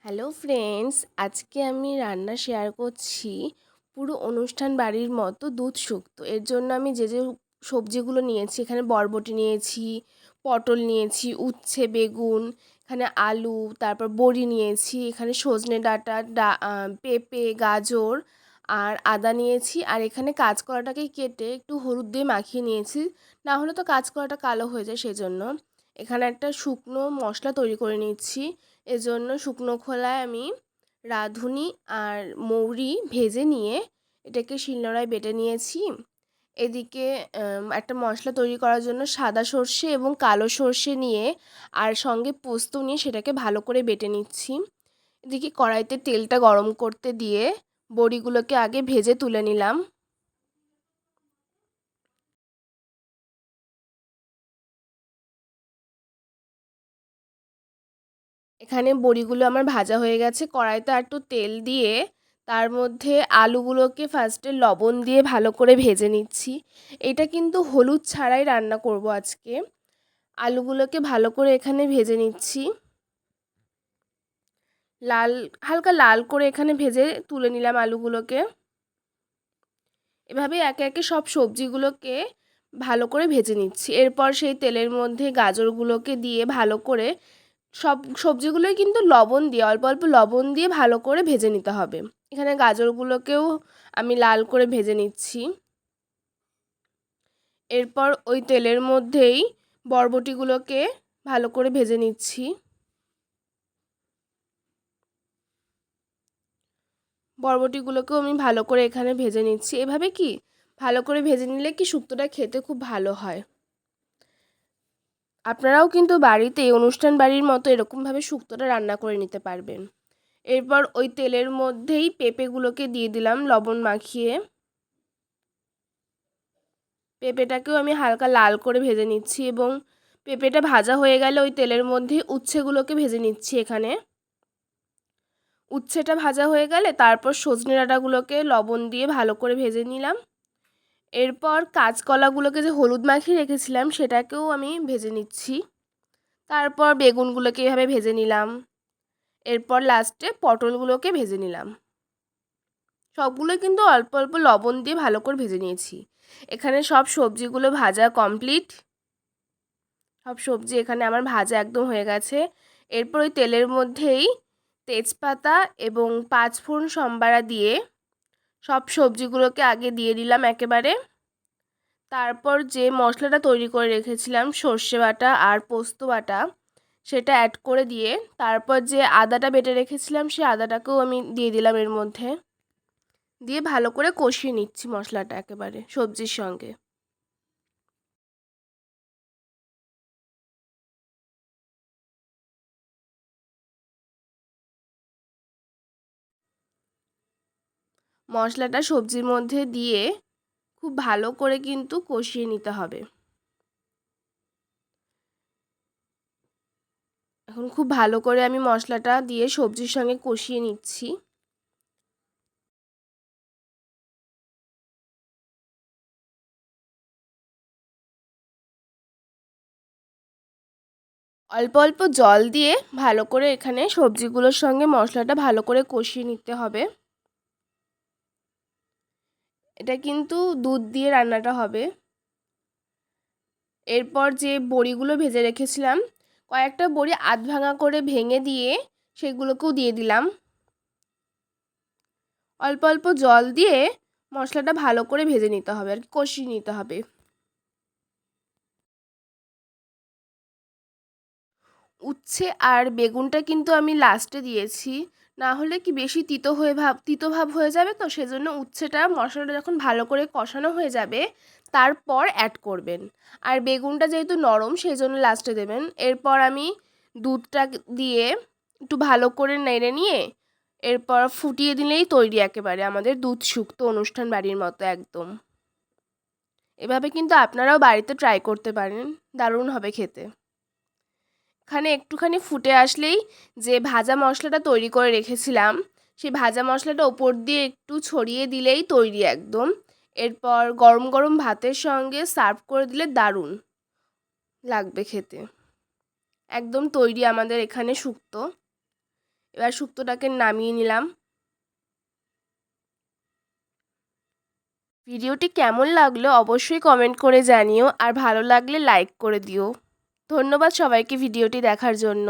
Hello friends, আজকে আমি রান্না শেয়ার করছি পুরো অনুষ্ঠান বাড়ির মতো দুধ শুক্তো। এর জন্য আমি যে সবজিগুলো নিয়েছি, এখানে বরবটি নিয়েছি, পটল নিয়েছি, উচ্ছে, বেগুন, এখানে আলু, তারপর বড়ি নিয়েছি, এখানে সজনে ডাঁটা, পেঁপে, গাজর আর আদা নিয়েছি। আর এখানে কাঁচকলাটাকে কেটে একটু হলুদ দিয়ে মাখিয়ে নিয়েছি, না হলে তো কাঁচকলাটা কালো হয়ে যায়, সেজন্য। এখানে একটা শুকনো মশলা তৈরি করে নিচ্ছি। এজন্য শুকনো খোলায় আমি রাঁধুনি আর মৌরি ভেজে নিয়ে এটাকে শিলনোড়ায় বেটে নিয়েছি। এদিকে একটা মশলা তৈরি করার জন্য সাদা সর্ষে এবং কালো সর্ষে নিয়ে আর সঙ্গে পোস্ত নিয়ে সেটাকে ভালো করে বেটে নিচ্ছি। এদিকে কড়াইতে তেলটা গরম করতে দিয়ে বড়িগুলোকে আগে ভেজে তুলে নিলাম। এখানে বড়িগুলো আমার ভাজা হয়ে গেছে। কড়াইতে একটু তেল দিয়ে তার মধ্যে আলুগুলোকে ফার্স্টে লবণ দিয়ে ভালো করে ভেজে নিচ্ছি। এটা কিন্তু হলুদ ছাড়াই রান্না করব আজকে। আলুগুলোকে ভালো করে এখানে ভেজে নিচ্ছি। হালকা লাল করে এখানে ভেজে তুলে নিলাম আলুগুলোকে। এভাবে একে একে সব সবজিগুলোকে ভালো করে ভেজে নিচ্ছি। এরপর সেই তেলের মধ্যে গাজরগুলোকে দিয়ে ভালো করে সব সবজিগুলোই কিন্তু লবণ দিয়ে অল্প অল্প লবণ দিয়ে ভালো করে ভেজে নিতে হবে। এখানে গাজরগুলোকেও আমি লাল করে ভেজে নিচ্ছি। এরপর ওই তেলের মধ্যেই বরবটিগুলোকে ভালো করে ভেজে নিচ্ছি। বরবটিগুলোকেও আমি ভালো করে এখানে ভেজে নিচ্ছি। এভাবে কি ভালো করে ভেজে নিলে কি শুক্তোটা খেতে খুব ভালো হয়। আপনারাও কিন্তু বাড়িতে অনুষ্ঠান বাড়ির মতো এরকমভাবে শুক্তোটা রান্না করে নিতে পারবেন। এরপর ওই তেলের মধ্যেই পেঁপেগুলোকে দিয়ে দিলাম লবণ মাখিয়ে। পেঁপেটাকেও আমি হালকা লাল করে ভেজে নিচ্ছি এবং পেঁপেটা ভাজা হয়ে গেলে ওই তেলের মধ্যে উচ্ছেগুলোকে ভেজে নিচ্ছি। এখানে উচ্ছেটা ভাজা হয়ে গেলে তারপর সজনে ডাঁটাগুলোকে লবণ দিয়ে ভালো করে ভেজে নিলাম। এরপর কাঁচকলাগুলোকে যে হলুদ মাখিয়ে রেখেছিলাম সেটাকেও আমি ভেজে নিচ্ছি। তারপর বেগুনগুলোকে এভাবে ভেজে নিলাম। এরপর লাস্টে পটলগুলোকে ভেজে নিলাম। সবগুলো কিন্তু অল্প অল্প লবণ দিয়ে ভালো করে ভেজে নিয়েছি। এখানে সব সবজিগুলো ভাজা কমপ্লিট। সব সবজি এখানে আমার ভাজা একদম হয়ে গেছে। এরপর ওই তেলের মধ্যেই তেজপাতা এবং 5 ফোড়ন সম্বারা দিয়ে সব সবজিগুলোকে আগে দিয়ে দিলাম একেবারে। তারপর যে মশলাটা তৈরি করে রেখেছিলাম সর্ষে বাটা আর পোস্ত বাটা, সেটা অ্যাড করে দিয়ে তারপর যে আদাটা বেটে রেখেছিলাম সেই আদাটাকেও আমি দিয়ে দিলাম এর মধ্যে। দিয়ে ভালো করে কষিয়ে নিচ্ছি মশলাটা একেবারে সবজির সঙ্গে। মশলাটা সবজির মধ্যে দিয়ে খুব ভালো করে কিন্তু কষিয়ে নিতে হবে। এখন খুব ভালো করে আমি মশলাটা দিয়ে সবজির সঙ্গে কষিয়ে নিচ্ছি। অল্প অল্প জল দিয়ে ভালো করে এখানে সবজিগুলোর সঙ্গে মশলাটা ভালো করে কষিয়ে নিতে হবে। এটা কিন্তু দুধ দিয়ে রান্নাটা হবে। এরপর যে বড়িগুলো ভেজে রেখেছিলাম, কয়েকটা বড়ি আধ ভাঙা করে ভেঙে দিয়ে সেগুলোকেও দিয়ে দিলাম। অল্প অল্প জল দিয়ে মশলাটা ভালো করে ভেজে নিতে হবে আর কষিয়ে নিতে হবে। উচ্ছে আর বেগুনটা কিন্তু আমি লাস্টে দিয়েছি, না হলে কি বেশি তিতো ভাব হয়ে যাবে, তো সেজন্য উচ্ছেটা মশলাটা যখন ভালো করে কষানো হয়ে যাবে তারপর অ্যাড করবেন। আর বেগুনটা যেহেতু নরম সেই জন্য লাস্টে দেবেন। এরপর আমি দুধটা দিয়ে একটু ভালো করে নেড়ে নিয়ে এরপর ফুটিয়ে দিলেই তৈরি একেবারে আমাদের দুধ শুক্তো অনুষ্ঠান বাড়ির মতো একদম। এভাবে কিন্তু আপনারাও বাড়িতে ট্রাই করতে পারেন, দারুণ হবে খেতে। এখানে একটুখানি ফুটে আসলেই যে ভাজা মশলাটা তৈরি করে রেখেছিলাম সেই ভাজা মশলাটা ওপর দিয়ে একটু ছড়িয়ে দিলেই তৈরি একদম। এরপর গরম গরম ভাতের সঙ্গে সার্ভ করে দিলে দারুণ লাগবে খেতে। একদম তৈরি আমাদের এখানে শুক্তো। এবার শুক্তোটাকে নামিয়ে নিলাম। ভিডিওটি কেমন লাগলো অবশ্যই কমেন্ট করে জানিও, আর ভালো লাগলে লাইক করে দিও। ধন্যবাদ সবাইকে ভিডিওটি দেখার জন্য।